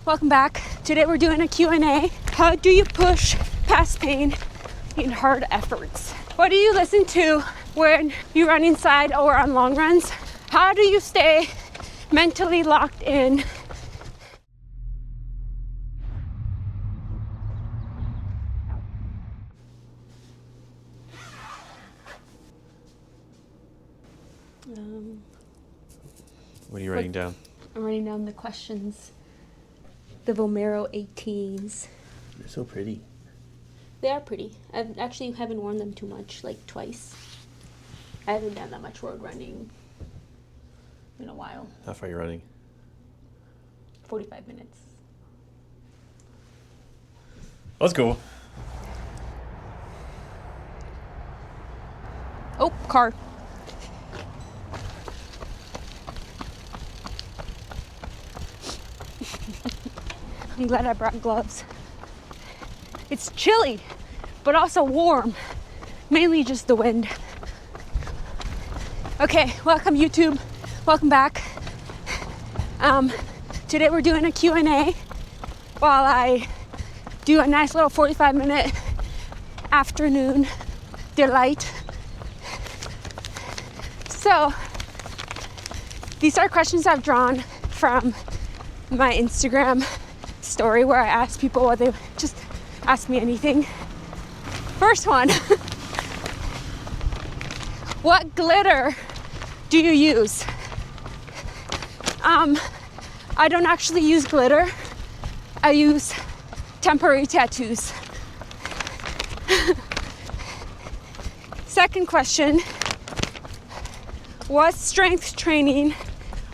welcome back. Today we're doing a Q&A. How do you push past pain in hard efforts? What do you listen to when you run inside or on long runs? How do you stay mentally locked in? What are you writing down? I'm writing down the questions. The Vomero 18s. They're so pretty. They are pretty. I actually haven't worn them too much, like twice. I haven't done that much road running in a while. How far are you running? 45 minutes. Let's go. Oh, car. I'm glad I brought gloves. It's chilly, but also warm. Mainly just the wind. Okay, welcome YouTube. Welcome back. Today we're doing a Q&A while I do a nice little 45-minute afternoon delight. So, these are questions I've drawn from my Instagram story where I ask people what they just ask me anything. First one. What glitter do you use? I don't actually use glitter. I use temporary tattoos. Second question. What strength training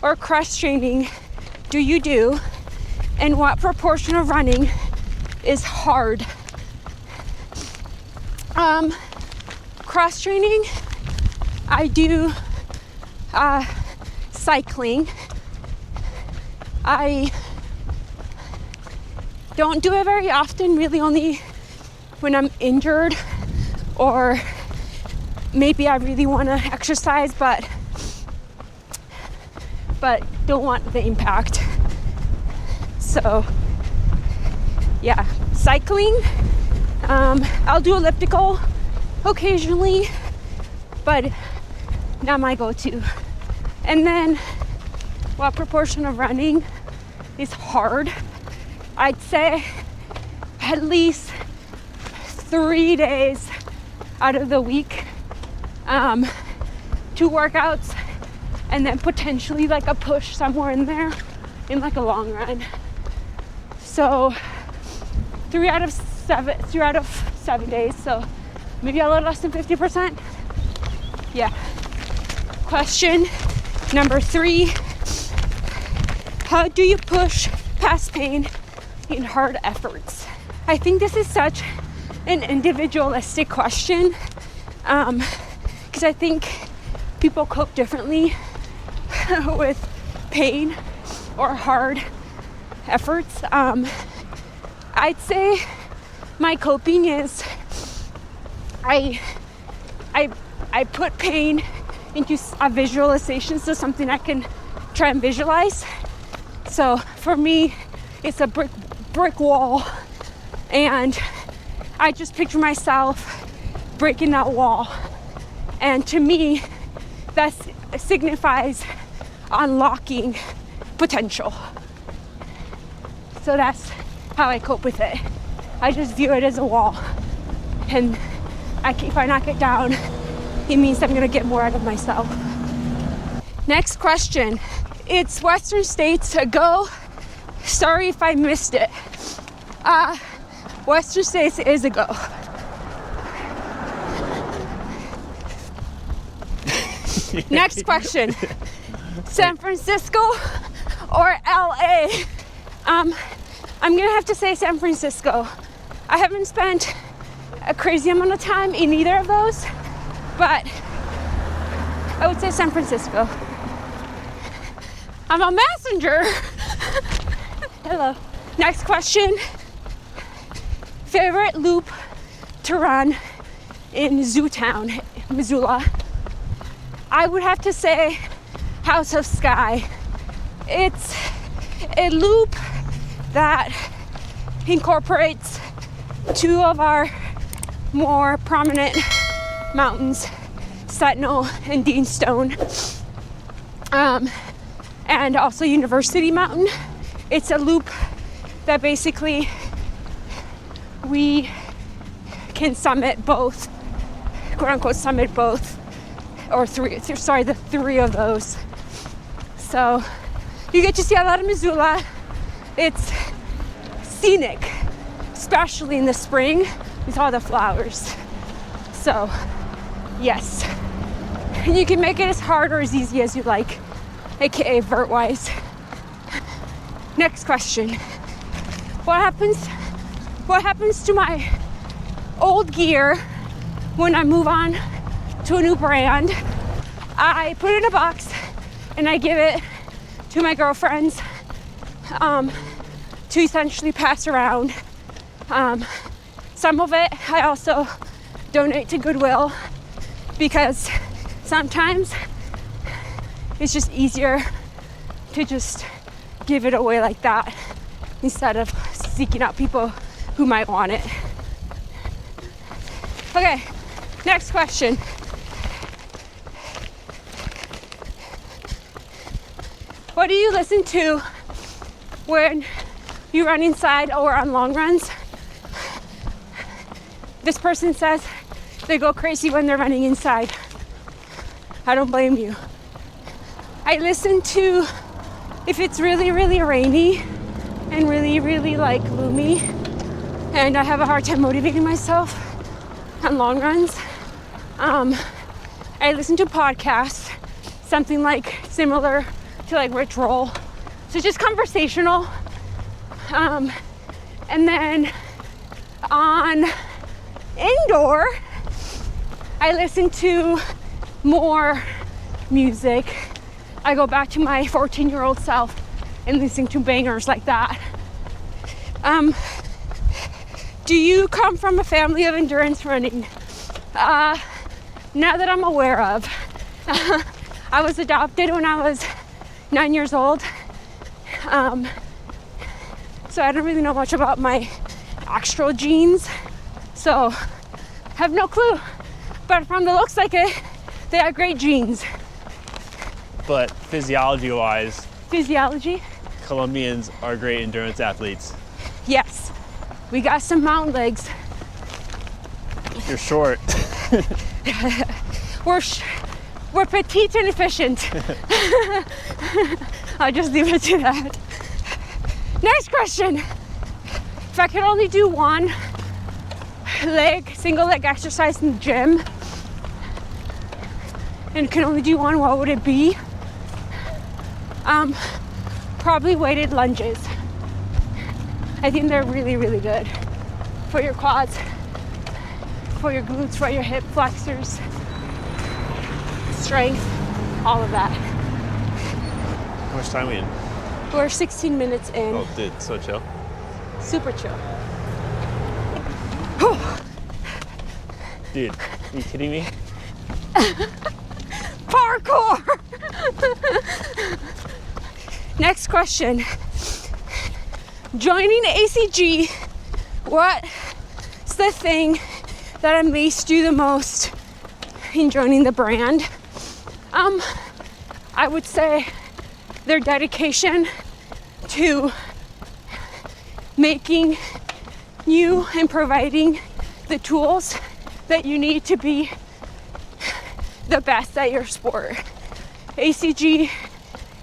or cross training do you do, and what proportion of running is hard? Cross training, I do cycling. I don't do it very often, really only when I'm injured or maybe I really want to exercise but don't want the impact. So yeah, cycling. I'll do elliptical occasionally, but not my go-to. And then what proportion of running is hard? I'd say at least 3 days out of the week, 2 workouts, and then potentially like a push somewhere in there in like a long run. So 3 out of 7 days, so maybe a little less than 50%. Yeah. Question number 3. How do you push past pain in hard efforts? I think this is such an individualistic question, because I think people cope differently with pain or hard efforts. I'd say my coping is I put pain into a visualization, so something I can try and visualize. So for me, it's a brick wall, and I just picture myself breaking that wall, and to me that signifies unlocking potential. So that's how I cope with it. I just view it as a wall, and if I knock it down, it means I'm gonna get more out of myself. Next question. It's Western States a go? Sorry if I missed it. Western States is a go. Next question. San Francisco or LA? I'm gonna have to say San Francisco. I haven't spent a crazy amount of time in either of those, but I would say San Francisco. I'm a messenger. Hello. Next question. Favorite loop to run in Zootown, Missoula? I would have to say House of Sky. It's a loop that incorporates two of our more prominent mountains, Sentinel and Dean Stone, and also University Mountain. It's a loop that basically we can summit both, quote unquote summit both, or the three of those. So you get to see a lot of Missoula. It's scenic, especially in the spring with all the flowers. So yes, and you can make it as hard or as easy as you like, aka vert-wise. Next question. What happens to my old gear when I move on to a new brand? I put it in a box and I give it to my girlfriends to essentially pass around. Some of it I also donate to Goodwill because sometimes it's just easier to just give it away like that instead of seeking out people who might want it. Okay, next question. What do you listen to when you run inside or on long runs? This person says they go crazy when they're running inside. I don't blame you. I listen to, if it's really, really rainy and really, really like gloomy, and I have a hard time motivating myself on long runs, I listen to podcasts, something like similar to like Rich Roll. So just conversational. And then on indoor, I listen to more music. I go back to my 14-year-old self and listen to bangers like that. Do you come from a family of endurance running? Now that I'm aware of. I was adopted when I was 9 years old. So I don't really know much about my actual genes. So I have no clue. But from the looks like it, they have great genes. But physiology-wise, Colombians are great endurance athletes. Yes, we got some mountain legs. you're short. We're petite and efficient. I'll just leave it to that. Next question. If I could only do one single leg exercise in the gym, and can only do one, what would it be? Probably weighted lunges. I think they're really, really good for your quads, for your glutes, for your hip flexors, strength, all of that. How much time are we in? We're 16 minutes in. Oh, dude, so chill. Super chill. Dude, are you kidding me? Parkour! Next question. Joining ACG, what's the thing that amazed you the most in joining the brand? I would say their dedication to making you and providing the tools that you need to be the best at your sport. ACG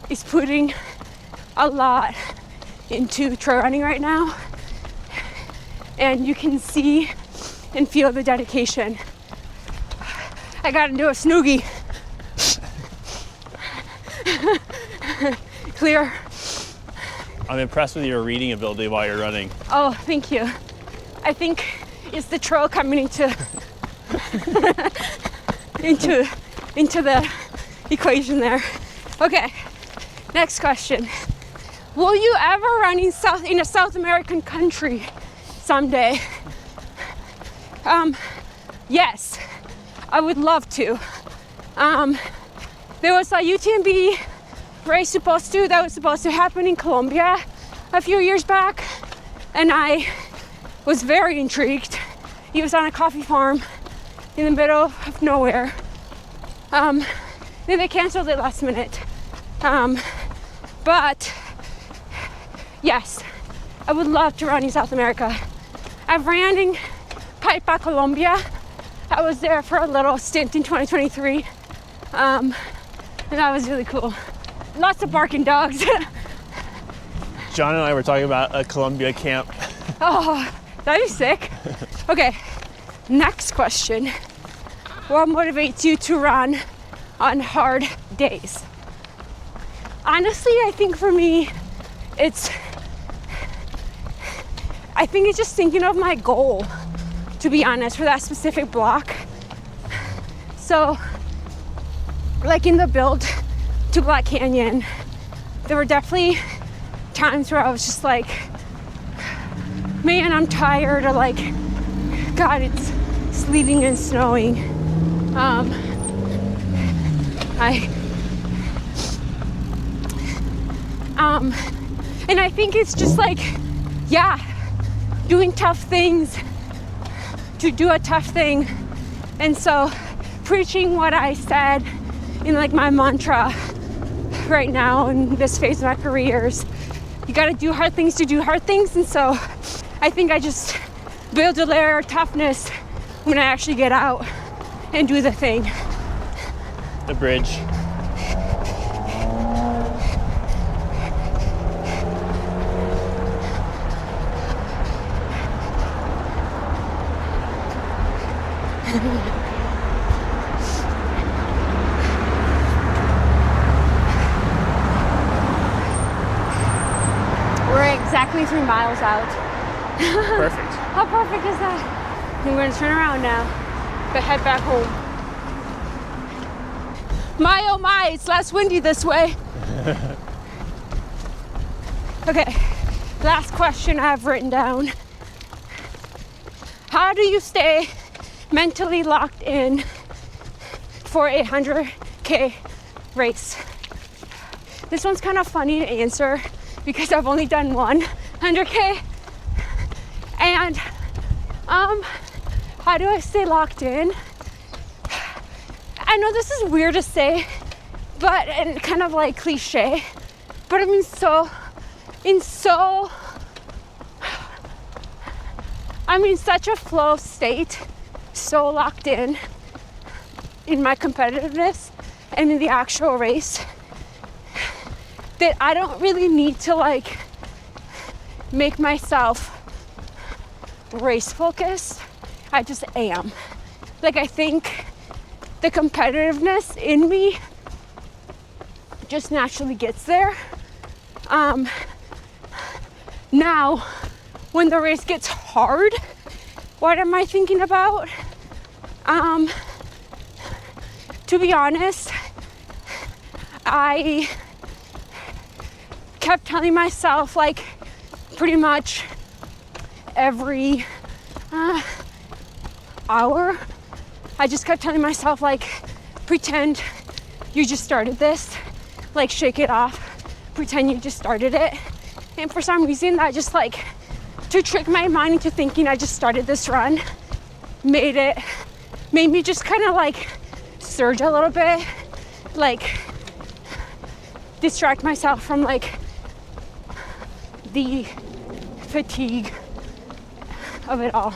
is putting a lot into trail running right now, and you can see and feel the dedication. I got into a snoogie. Clear. I'm impressed with your reading ability while you're running. Oh, thank you. I think it's the trail coming into the equation there. Okay, next question. Will you ever run in a South American country someday? Yes, I would love to. There was a UTMB race that was supposed to happen in Colombia a few years back, and I was very intrigued. He was on a coffee farm in the middle of nowhere. Then they canceled it last minute. But yes, I would love to run in South America. I've ran in Paipa, Colombia. I was there for a little stint in 2023. And that was really cool. Lots of barking dogs. John and I were talking about a Colombia camp. Oh, that'd be sick. Okay, next question. What motivates you to run on hard days? Honestly, I think for me, I think it's just thinking of my goal, to be honest, for that specific block. So, like in the build to Black Canyon, there were definitely times where I was just like, man, I'm tired, or like, God, it's sleeting and snowing. And I think it's just like, yeah, doing tough things to do a tough thing. And so preaching what I said in like my mantra right now in this phase of my career is, you gotta do hard things to do hard things. And so I think I just build a layer of toughness when I actually get out and do the thing. The bridge. We're exactly 3 miles out. Perfect. How perfect is that? I'm going to turn around now, but head back home. My oh my, it's less windy this way. Okay, last question I've written down. How do you stay mentally locked in for a 100K race? This one's kind of funny to answer because I've only done one 100K. And how do I stay locked in? I know this is weird to say, but, and kind of like cliche, but I'm in such a flow state, so locked in my competitiveness and in the actual race, that I don't really need to like make myself race focused. I just am. Like, I think the competitiveness in me just naturally gets there. Now, when the race gets hard, what am I thinking about? To be honest, I kept telling myself, like, pretty much every hour, I just kept telling myself, like, pretend you just started this, like, shake it off, pretend you just started it. And for some reason, that just, like, to trick my mind into thinking I just started this run, made me just kind of like surge a little bit, like distract myself from like the fatigue of it all.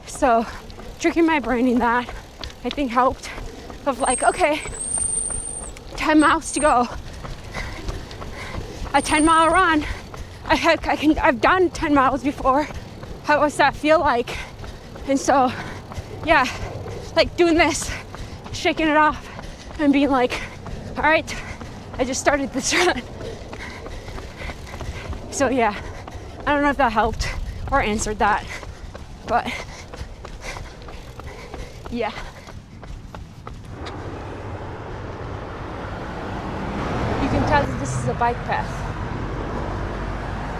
So tricking my brain in that, I think, helped. Of like, okay, 10 miles to go, a 10-mile run. I've done 10 miles before. How does that feel like? And so, yeah, like doing this, shaking it off and being like, all right, I just started this run. So yeah, I don't know if that helped or answered that, but yeah. You can tell that this is a bike path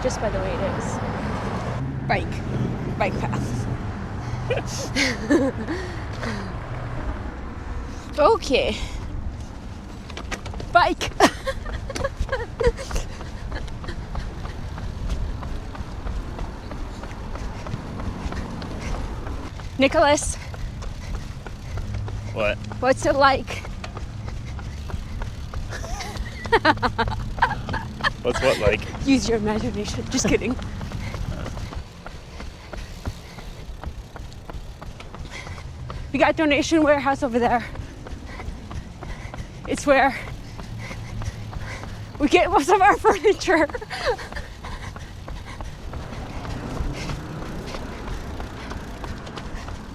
just by the way it is. Bike path. Okay. Bike. Nicholas, What? what's it like? What's what like? Use your imagination. Just kidding. We got donation warehouse over there. It's where we get most of our furniture.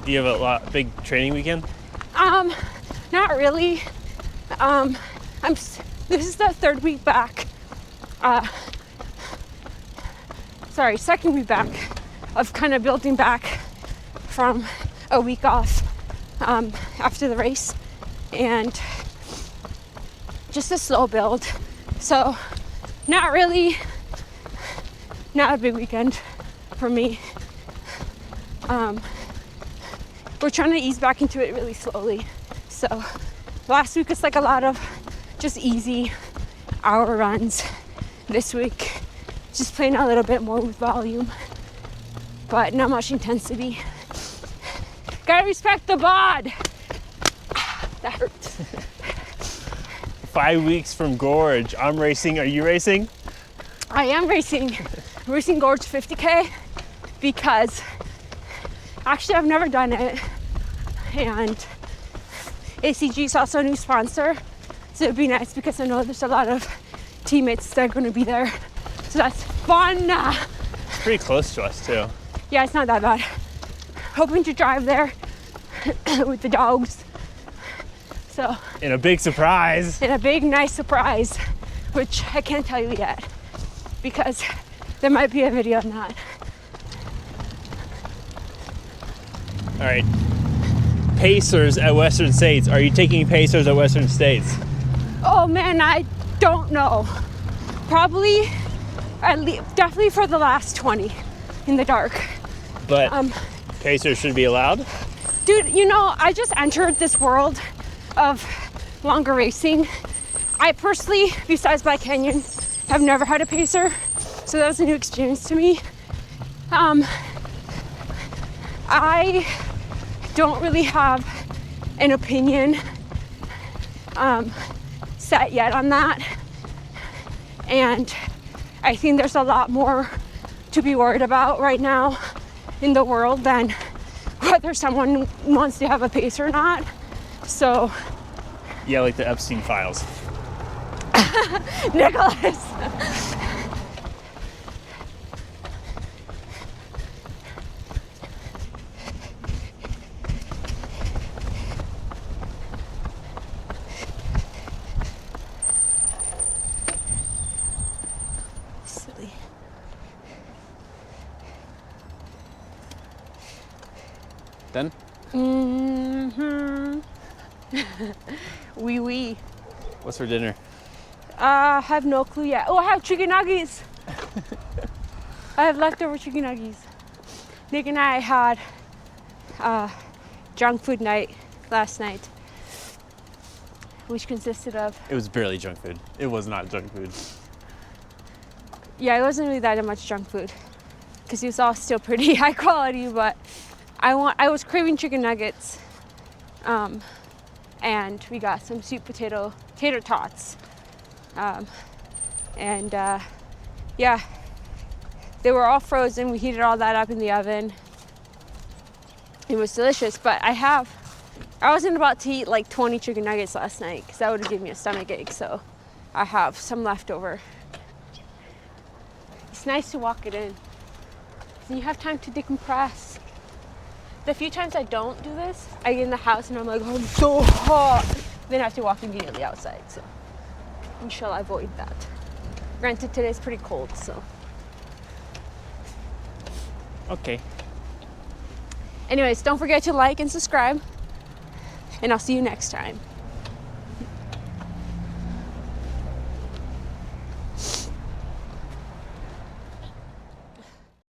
Do you have a big training weekend? Not really. This is the third week back. Second week back of kind of building back from a week off after the race, and just a slow build. So not a big weekend for me. We're trying to ease back into it really slowly. So last week was like a lot of just easy hour runs. This week, just playing a little bit more with volume, but not much intensity. Gotta respect the bod. That hurts. 5 weeks from Gorge. I'm racing. Are you racing? I am racing. I'm racing Gorge 50K because actually I've never done it, and ACG is also a new sponsor, so it'd be nice because I know there's a lot of teammates that are going to be there, so that's fun. It's pretty close to us too. Yeah, it's not that bad. Hoping to drive there with the dogs. So, And a big surprise. and a big nice surprise, which I can't tell you yet because there might be a video on that. All right. Pacers at Western States. Are you taking Pacers at Western States? Oh man, I don't know. Probably, definitely for the last 20 in the dark. But Pacers should be allowed? Dude, you know, I just entered this world of longer racing. I personally, besides Black Canyon, have never had a pacer, so that was a new experience to me. I don't really have an opinion set yet on that, and I think there's a lot more to be worried about right now in the world than whether someone wants to have a pace or not. So Yeah, like the Epstein files. Nicholas. Silly. Done? Mm-hmm. Oui. What's for dinner? I have no clue yet. Oh, I have chicken nuggets. I have leftover chicken nuggets. Nick and I had junk food night last night, which consisted of, It was barely junk food. It was not junk food. yeah, it wasn't really that much junk food because it was all still pretty high quality, but I was craving chicken nuggets, and we got some sweet tater tots, and yeah, they were all frozen. We heated all that up in the oven. It was delicious, but I wasn't about to eat like 20 chicken nuggets last night because that would have given me a stomach ache, so I have some leftover. It's nice to walk it in, so you have time to decompress. The few times I don't do this, I get in the house and I'm like, oh, I'm so hot. Then I have to walk immediately outside, so inshallah avoid that. Granted, today's pretty cold, so. Okay. Anyways, don't forget to like and subscribe, and I'll see you next time.